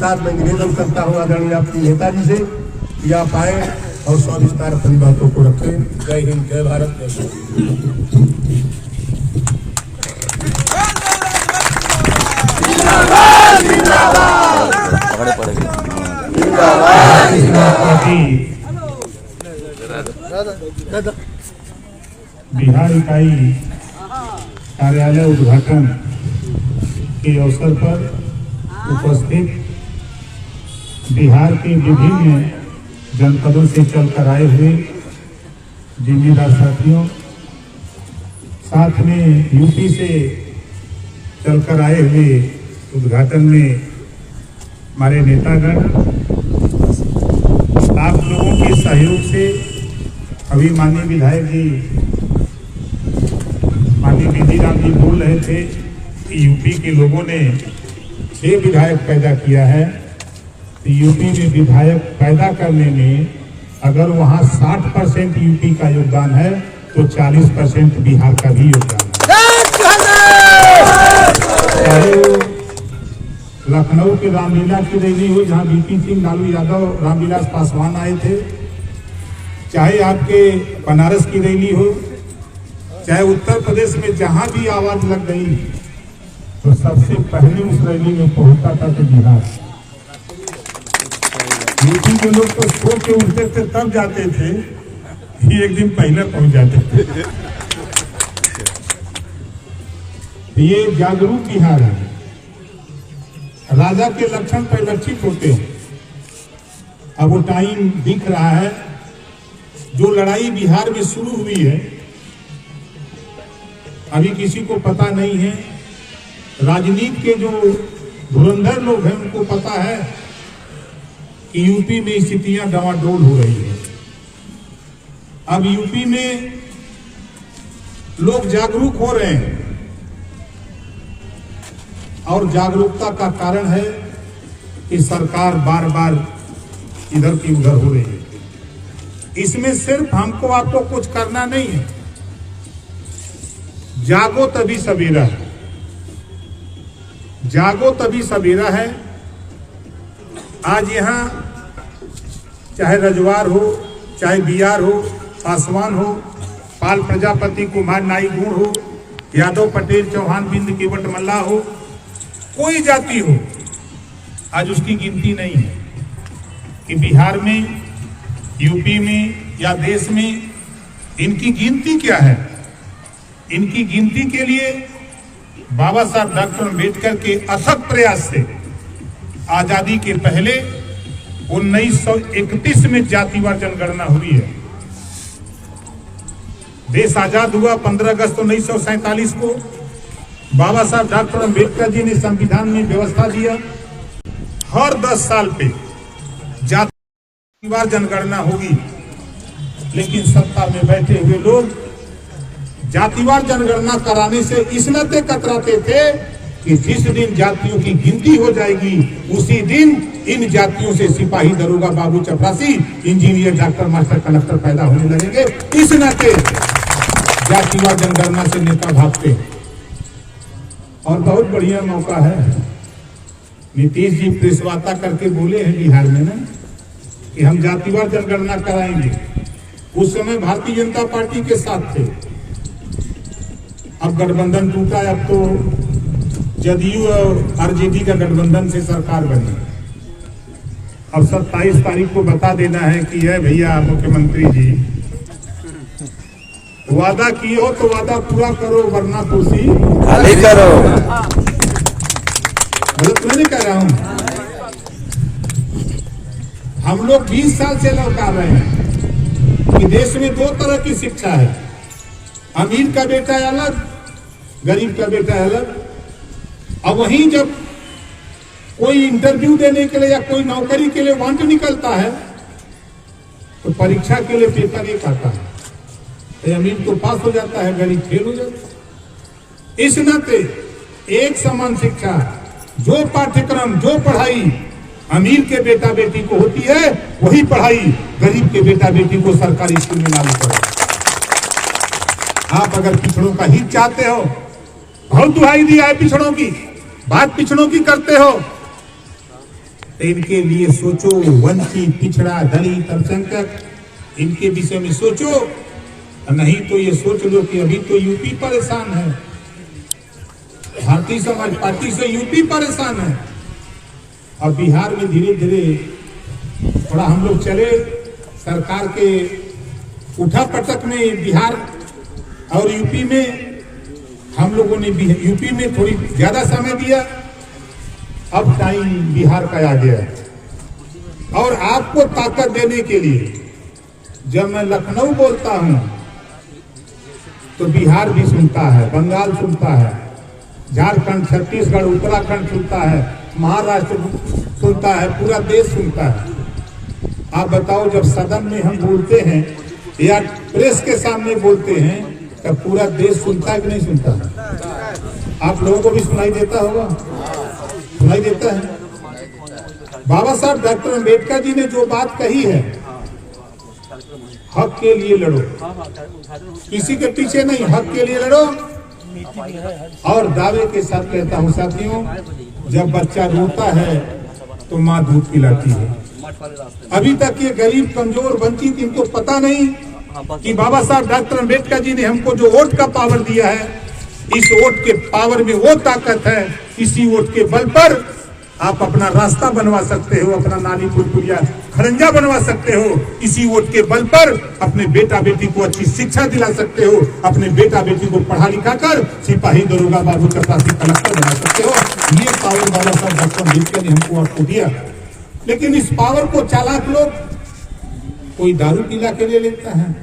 साथ मैं निवेदन करता हूँ आदरणीय आपके नेताजी से कि आप आए और सविस्तार अपनी बातों को रखें। जय हिंद, जय भारत, जय बिहार इकाई कार्यालय उद्घाटन के अवसर पर उपस्थित बिहार के विभिन्न जनपदों से चलकर आए हुए जिम्मेदार साथियों, साथ में यूपी से चलकर आए हुए उद्घाटन में हमारे नेतागण, आप लोगों के सहयोग से अभी माननीय विधायक जी माननीय बिंदी राम जी बोल रहे थे कि यूपी के लोगों ने 6 विधायक पैदा किया है। तो यूपी में विधायक पैदा करने में अगर वहां 60% यूपी का योगदान है तो 40% बिहार का भी योगदान है। लखनऊ के रामलीला की रैली हुई जहां बीपी सिंह, लालू यादव, रामविलास पासवान आए थे, चाहे आपके बनारस की रैली हो, चाहे उत्तर प्रदेश में जहां भी आवाज लग गई तो सबसे पहले उस रैली में पहुंचा था तो बिहार। यूपी के लोग तो सो के उठते थे तब जाते थे, एक दिन पहले पहुंच जाते थे। ये जागरूक बिहार है। राजा के लक्षण परिलक्षित होते हैं। अब वो टाइम दिख रहा है। जो लड़ाई बिहार में शुरू हुई है अभी किसी को पता नहीं है। राजनीति के जो धुरंधर लोग हैं उनको पता है कि यूपी में स्थितियां डावाडोल हो रही है। अब यूपी में लोग जागरूक हो रहे हैं और जागरूकता का कारण है कि सरकार बार बार इधर की उधर हो रही है। इसमें सिर्फ हमको आपको कुछ करना नहीं है। जागो तभी सवेरा है, जागो तभी सवेरा है। आज यहां चाहे रजवार हो, चाहे बिहार हो, पासवान हो, पाल प्रजापति, कुमार नाई गुण हो, यादव पटेल, चौहान, बिंद केवट मल्ला हो, कोई जाति हो, आज उसकी गिनती नहीं है कि बिहार में, यूपी में या देश में इनकी गिनती क्या है। इनकी गिनती के लिए बाबा साहब डॉक्टर अम्बेडकर के अथक प्रयास से आजादी के पहले 1931 में जातिवार जनगणना हुई है। देश आजाद हुआ 15 अगस्त 1947 को। बाबा साहब डॉक्टर अम्बेडकर जी ने संविधान में व्यवस्था दिया, हर 10 साल पे जातिवार जनगणना होगी। लेकिन सत्ता में बैठे हुए लोग जातिवार जनगणना कराने से इस नाते कतराते थे कि जिस दिन जातियों की गिनती हो जाएगी उसी दिन इन जातियों से सिपाही, दरोगा, बाबू, चपरासी, इंजीनियर, डॉक्टर, मास्टर, कलेक्टर पैदा होने लगेंगे। इस नाते जातिवार जनगणना से नेता भागते। और बहुत बढ़िया मौका है। नीतीश जी प्रेस वार्ता करके बोले हैं बिहार में ना कि हम जातिवार जनगणना कराएंगे। उस समय भारतीय जनता पार्टी के साथ थे। अब गठबंधन टूटा, अब तो जदयू और आरजेडी का गठबंधन से सरकार बनी। अब 27 तारीख को बता देना है कि है भैया मुख्यमंत्री जी, वादा किए हो तो वादा पूरा करो वरना कुर्सी खाली करो। गलत मैं नहीं कह रहा हूं। हम लोग 20 साल से लौटा रहे हैं कि देश में 2 तरह की शिक्षा है। अमीर का बेटा अलग, गरीब का बेटा अलग। अब वहीं जब कोई इंटरव्यू देने के लिए या कोई नौकरी के लिए वांट निकलता है तो परीक्षा के लिए पेपर एक आता है। अमीर तो पास हो जाता है, गरीब फेल हो जाता है। इस नाते एक समान शिक्षा, जो पाठ्यक्रम, जो पढ़ाई अमीर के बेटा बेटी को होती है वही पढ़ाई गरीब के बेटा बेटी को सरकारी स्कूल में लागू करो। आप अगर पिछड़ों का हित चाहते हो, बहुत दुहाई दी है पिछड़ों की, बात पिछड़ों की करते हो तो इनके लिए सोचो, वंचित, पिछड़ा, दलित, अल्पसंख्यक, इनके विषय में सोचो। नहीं तो ये सोच लो कि अभी तो यूपी परेशान है, भारतीय समाज पार्टी से यूपी परेशान है। और बिहार में धीरे धीरे थोड़ा हम लोग चले सरकार के उठा पटक में। बिहार और यूपी में हम लोगों ने यूपी में थोड़ी ज्यादा समय दिया, अब टाइम बिहार का आ गया। और आपको ताकत देने के लिए जब मैं लखनऊ बोलता हूं तो बिहार भी सुनता है, बंगाल सुनता है, झारखंड, छत्तीसगढ़, उत्तराखंड सुनता है, महाराष्ट्र सुनता है, पूरा देश सुनता है। आप बताओ, जब सदन में हम बोलते हैं या प्रेस के सामने बोलते हैं तब पूरा देश सुनता है कि नहीं सुनता है? आप लोगों को भी सुनाई देता होगा, सुनाई देता है। बाबा साहब डॉक्टर अम्बेडकर जी ने जो बात कही है, हक के लिए लड़ो, किसी के पीछे नहीं, हक के लिए लड़ो। और दावे के साथ कहता हूं साथियों, जब बच्चा रोता है तो माँ दूध पिलाती है। अभी तक ये गरीब, कमजोर, वंचित, इनको पता नहीं कि बाबा साहब डॉक्टर अम्बेडकर जी ने हमको जो वोट का पावर दिया है, इस वोट के पावर में वो ताकत है, इसी वोट के बल पर आप अपना रास्ता बनवा सकते हो, अपना नाली पुलिया खरंजा बनवा सकते हो। इसी वोट के बल पर अपने बेटा बेटी को अच्छी शिक्षा दिला सकते हो, अपने बेटा बेटी को पढ़ा लिखा कर सिपाही, दरोगा, बाबू, चपरासी, कलेक्टर बना सकते हो। ये पावर बाबा साहब डॉक्टर अम्बेडकर ने हमको आपको दिया। लेकिन इस पावर को चालाक लोग, कोई दारू पिला के ले लेता है,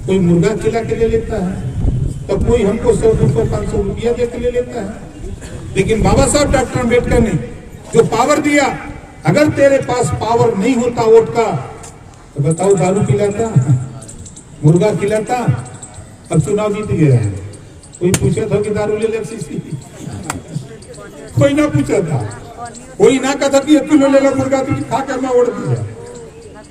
कोई मुर्गा खिला के ले लेता है, तो कोई हमको 100, 200, 500 रुपया दे के ले लेता है। लेकिन बाबा साहब डॉक्टर अम्बेडकर ने जो पावर दिया, अगर तेरे पास पावर नहीं होता वोट का तो बताओ दारू पिलाता, मुर्गा खिलाता, अब चुनाव जीत गया है। कोई पूछा था कि दारू ले ले सीसी? कोई ना पूछा था, कोई ना कहा था कि 1 किलो ले लो मुर्गा खा कर मैं वोट दिया।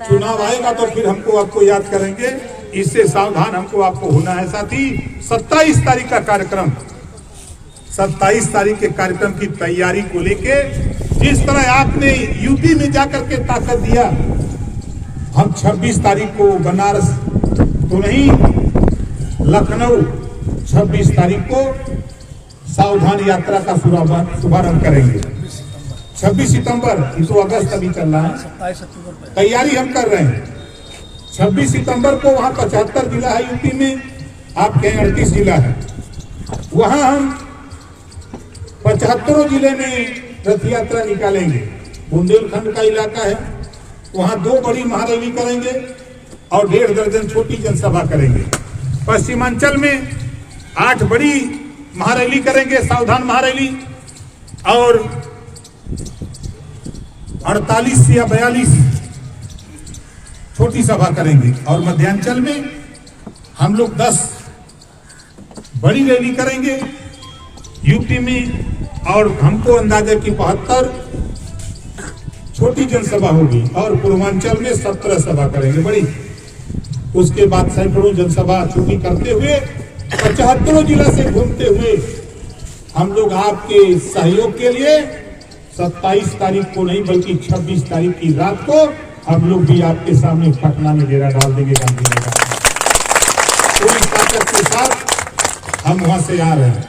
चुनाव आएगा तो फिर हमको आपको याद करेंगे, इससे सावधान हमको आपको होना है। साथी 27 तारीख का कार्यक्रम, 27 तारीख के कार्यक्रम की तैयारी को लेके जिस तरह आपने यूपी में जाकर के ताकत दिया, हम 26 तारीख को बनारस तो नहीं, लखनऊ 26 तारीख को सावधान यात्रा का शुभारंभ करेंगे। 26 सितंबर, ये तो अगस्त अभी चल रहा है, तैयारी हम कर रहे हैं। 26 सितंबर को वहां 75 जिला है यूपी में, आपके 38 जिला है। वहां हम 75 जिले में रथ यात्रा निकालेंगे। बुंदेलखंड का इलाका है, वहां 2 बड़ी महारैली करेंगे और 1.5 दर्जन छोटी जनसभा करेंगे। पश्चिमांचल में 8 बड़ी महारैली करेंगे, सावधान महारैली, और 48 या 42 छोटी सभा करेंगे। और मध्यांचल में हम लोग 10 बड़ी रैली करेंगे यूपी में, और हमको अंदाजा की 72 छोटी जनसभा होगी, और पूर्वांचल में 17 सभा करेंगे बड़ी। उसके बाद सैकड़ों जनसभा छोटी करते हुए 75 जिला से घूमते हुए हम लोग आपके सहयोग के लिए 27 तारीख को नहीं बल्कि 26 तारीख की रात को हम लोग भी आपके सामने पटना में डेरा डाल देंगे। गांधीनगर पूरी ताकत के साथ हम वहां से आ रहे हैं।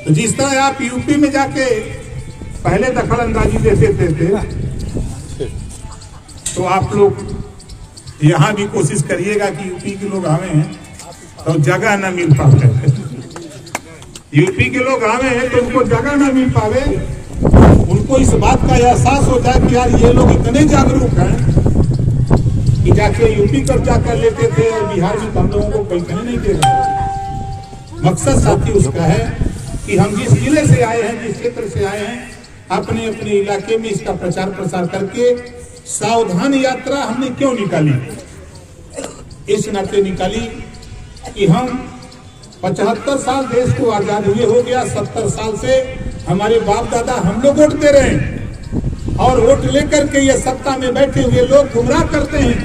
तो जिस तरह आप यूपी में जाके पहले दखल अंदाजी देते थे, तो आप लोग यहाँ भी कोशिश करिएगा कि यूपी के लोग आवे हैं तो जगह ना मिल पावे। यूपी के लोग आवे हैं तो उनको जगह ना मिल पावे, उनको इस बात का एहसास हो जाए कि यार ये लोग इतने जागरूक हैं कि जाके यूपी कर जाकर लेते थे और बिहार में हम लोगों को पैसे नहीं दे रहे। मकसद साथी उसका है कि हम जिस जिले से आए हैं, जिस क्षेत्र से आए हैं, अपने अपने इलाके में इसका प्रचार प्रसार करके सावधान यात्रा हमने क्यों निकाली? इस नाते निकाली कि हम 75 साल देश को आजाद हुए हो गया, 70 साल से हमारे बाप दादा हम लोग वोट दे रहे हैं, और वोट लेकर के ये सत्ता में बैठे हुए लोग गुमराह करते हैं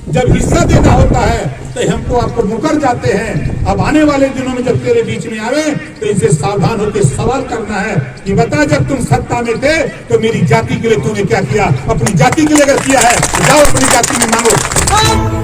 जब हिस्सा देना होता है तो हमको आपको मुकर जाते हैं। अब आने वाले दिनों में जब तेरे बीच में आवे तो इनसे सावधान होकर सवाल करना है कि बता, जब तुम सत्ता में थे तो मेरी जाति के लिए तूने क्या किया? अपनी जाति के लिए अगर किया है तो जाओ अपनी जाति में मांगो।